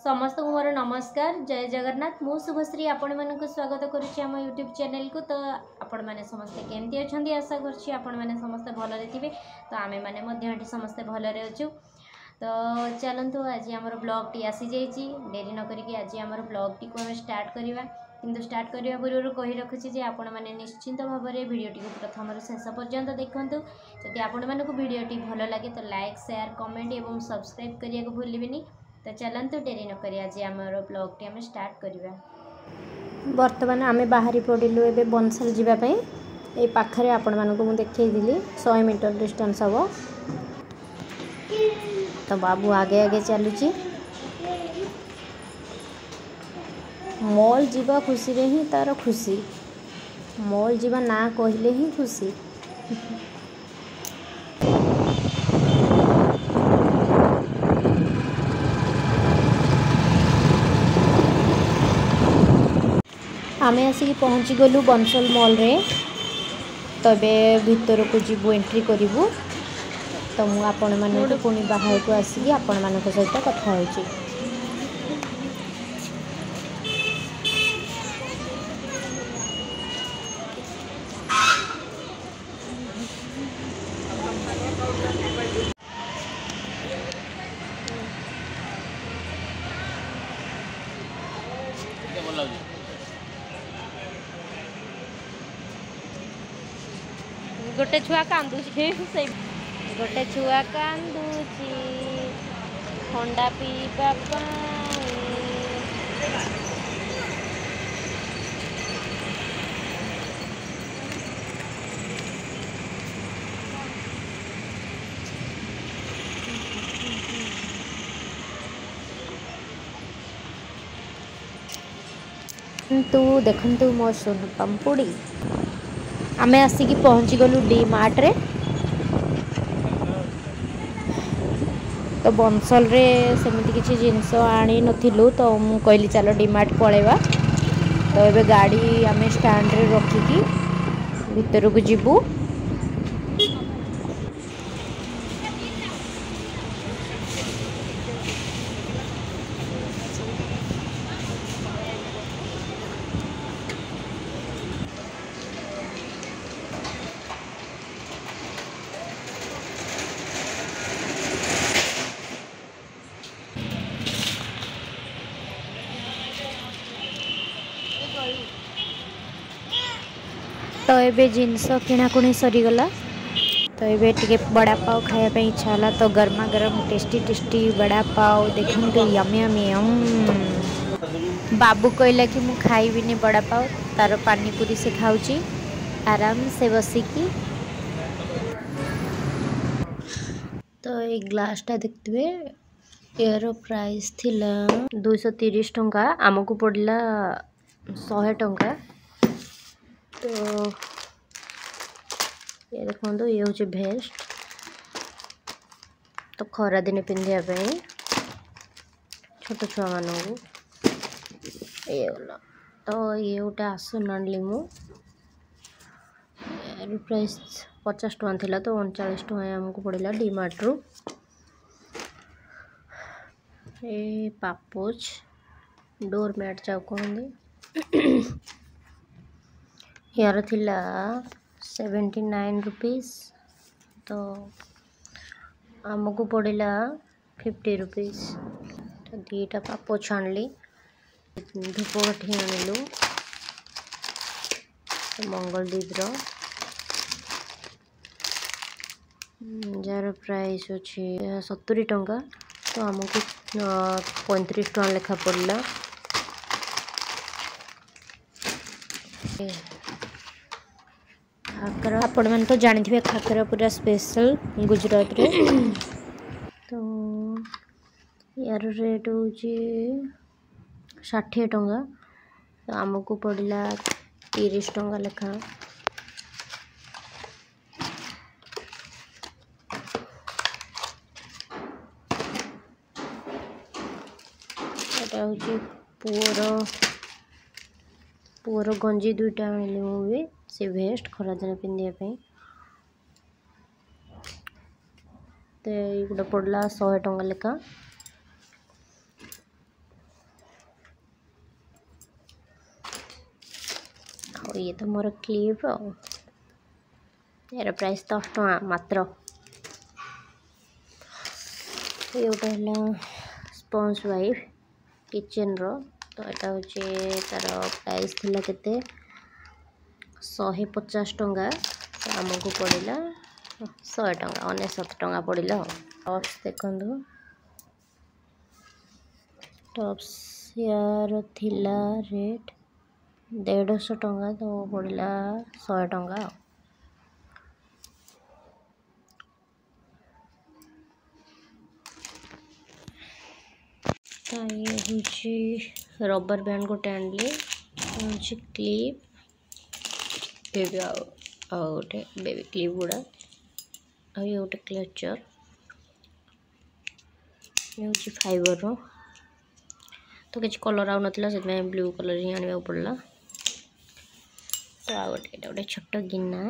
समस्त को मोर नमस्कार जय जगन्नाथ मु शुभश्री आपण मानक स्वागत करुच्ची आम यूट्यूब चैनल को। तो आपण मैंने समस्ते केमती अच्छा आशा करुच्ची आपण मैंने समस्ते भलरे थे। तो आमे मैंने मध्य समस्ते भलरे अच्छु। तो चलतु आज आम ब्लॉग टी आसी जाइए डेरी न करिकी आज आम ब्लॉग टी को आम स्टार्ट करवा। किंतु स्टार्ट करने पूर्व कही रखुच्छी जे आपण मैंने निश्चिंत भाव में भिडटी को प्रथम शेष पर्यंत देखूँ। जदि आपण मानक भिडटी भल लगे तो लाइक शेयर कमेंट और सब्सक्राइब करने को भूलें। तो चलतु डेरी न करी आज आम ब्लॉग टी आम स्टार्ट करवा। बर्तमान आम बाहरी पड़िलु ए बंसल जावाई ये पाखे आपण मानक मुझे देखी 100 मीटर डिस्टेंस हम। तो बाबू आगे आगे चलुची मॉल जीवा खुशी रे ही तार खुशी मॉल जीवा ना कहले ही खुशी। आमे आसिक पहुँची गलु बंसल मॉल रे। तबे भीतर को जीवु एंट्री करिवु। तो मु आपण माने पुणी बाहर को आसिक आपण मानक सहित कथा होची। गोटे छुआ कांदुची गोटे छुआ कांदुची ठंडा पीवा तो देखु मो सोन पाम्पुड़ी आमे आसिक पहुँची गलु डी मार्ट रे। तो बंसल रे सेमती किसी जिनस आनी नथिलु तो मु कहली चलो डी मार्ट पळेवा। तो एबे गाड़ी आमे स्टैंड रे रखिकी भीतर को जीवु। तो ये जिनस किणाकुणी सरीगला। तो ये टे बड़ा पाव खायापी इच्छा है। तो गर्मा गर्म टेस्टी टेस्टी बड़ा पाव देखते यमी यमी बाबू कहला कि मुझे खाइबिनी बड़ा पाव तार पानीपुरी से खाऊची आराम से बसिकी। तो ये ग्लासटा देखते यार प्राइस थिला 230 टंका आमको पड़ला 100 टंका। तो ये देखो ये हूँ भेस्ट तो खरा दिन पिंधापी छोट छुआ मानू ये गला। तो ये गोटे आसन आनली मु प्राइस 50 टंका थिला। तो 39 टंका आमको पड़ेगा डी मार्ट रु। ए पापोच डोर मैट चाउ कहते यार थिला 79 रुपीस। तो आमको पड़ेगा 50 रुपीस। तो दीटा पापोच आनली धूपकाठी आनलु मंगलदीप जार प्राइस अच्छे 70 टंका। तो आमको 35 टंका लेखा पड़ला। खाकरा आपण मैंने तो जानी थे खाकरा पूरा स्पेशल गुजरात रे। तो यार रेट हूँ 60 टंका। तो आमको पड़ला 30 टंका लेखा। हूँ पुअर गंजी दुईटा आनिली मुझे से भेस्ट खरा दिन पिंधापी। तो ये गोटे पड़ला 100 टंका लेखा। और ये तो मोर क्लिप यार प्राइस 10 टଙ୍କା मात्र। ये गोटे है स्पंज वाइप किचन रो। तो यहाँ हूँ तार प्राइस थिला केते 150 टଙ୍କା। तो आमको पड़ा 100 टଙ୍କା 69 टଙ୍କା पड़ा। टॉप्स देखो टॉप्स यार थिला रेट 150 टଙ୍କା तो पड़ा 100 टଙ୍କା। ये हूँ रबर बैंड गोटे आनली हूँ क्लिप बेबी गोटे बेबी क्लिप गुड़ा ये गोटे क्लचर ये हूँ फाइबर रो। तो किसी कलर आउ नाला से ब्लू कलर ही आने पड़ा। तो आ गोटे छोट गिना